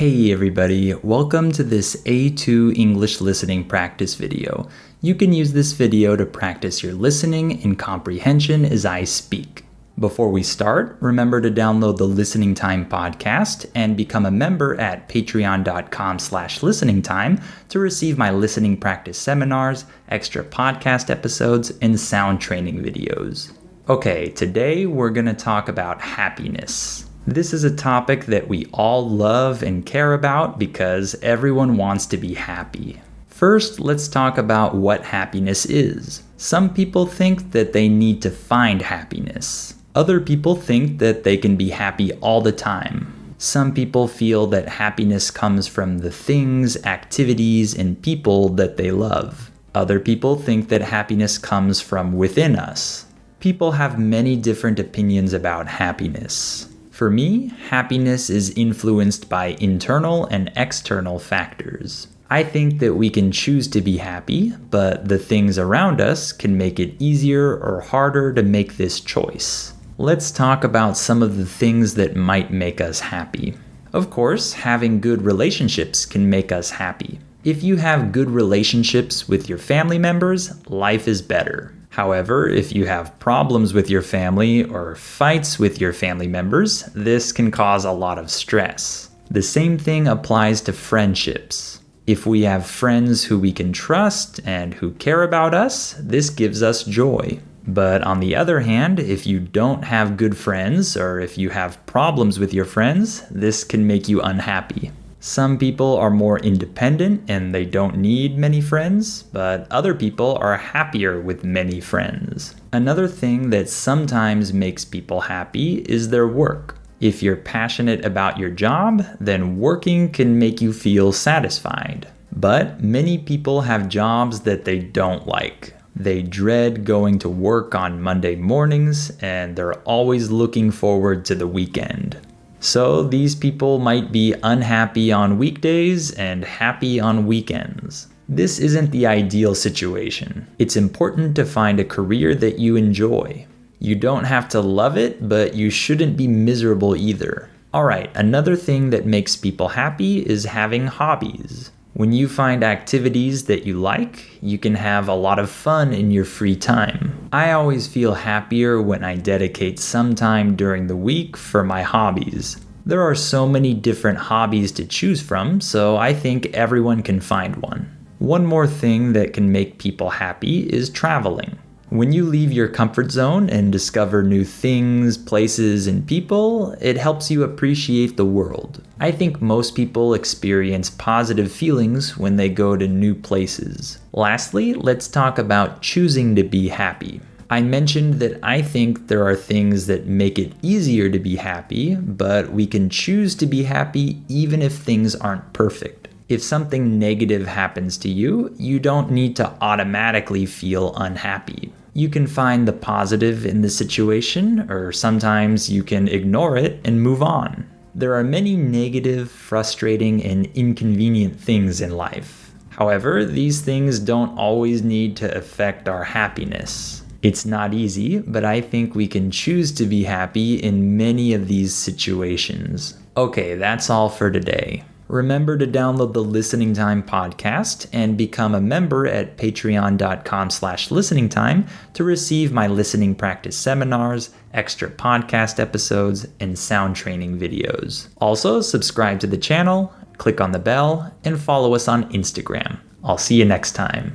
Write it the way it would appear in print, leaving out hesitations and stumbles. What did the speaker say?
Hey everybody, welcome to this A2 English listening practice video. You can use this video to practice your listening and comprehension as I speak. Before we start, remember to download the Listening Time podcast and become a member at patreon.com/listeningtime to receive my listening practice seminars, extra podcast episodes, and sound training videos. Okay, today we're going to talk about happiness. This is a topic that we all love and care about because everyone wants to be happy. First, let's talk about what happiness is. Some people think that they need to find happiness. Other people think that they can be happy all the time. Some people feel that happiness comes from the things, activities, and people that they love. Other people think that happiness comes from within us. People have many different opinions about happiness. For me, happiness is influenced by internal and external factors. I think that we can choose to be happy, but the things around us can make it easier or harder to make this choice. Let's talk about some of the things that might make us happy. Of course, having good relationships can make us happy. If you have good relationships with your family members, life is better. However, if you have problems with your family or fights with your family members, this can cause a lot of stress. The same thing applies to friendships. If we have friends who we can trust and who care about us, this gives us joy. But on the other hand, if you don't have good friends or if you have problems with your friends, this can make you unhappy. Some people are more independent and they don't need many friends, but other people are happier with many friends. Another thing that sometimes makes people happy is their work. If you're passionate about your job, then working can make you feel satisfied. But many people have jobs that they don't like. They dread going to work on Monday mornings and they're always looking forward to the weekend. So these people might be unhappy on weekdays and happy on weekends. This isn't the ideal situation. It's important to find a career that you enjoy. You don't have to love it, but you shouldn't be miserable either. Alright, another thing that makes people happy is having hobbies. When you find activities that you like, you can have a lot of fun in your free time. I always feel happier when I dedicate some time during the week for my hobbies. There are so many different hobbies to choose from, so I think everyone can find one. One more thing that can make people happy is traveling. When you leave your comfort zone and discover new things, places, and people, it helps you appreciate the world. I think most people experience positive feelings when they go to new places. Lastly, let's talk about choosing to be happy. I mentioned that I think there are things that make it easier to be happy, but we can choose to be happy even if things aren't perfect. If something negative happens to you, you don't need to automatically feel unhappy. You can find the positive in the situation, or sometimes you can ignore it and move on. There are many negative, frustrating, and inconvenient things in life. However, these things don't always need to affect our happiness. It's not easy, but I think we can choose to be happy in many of these situations. Okay, that's all for today. Remember to download the Listening Time podcast and become a member at patreon.com/listeningtime to receive my listening practice seminars, extra podcast episodes, and sound training videos. Also, subscribe to the channel, click on the bell, and follow us on Instagram. I'll see you next time.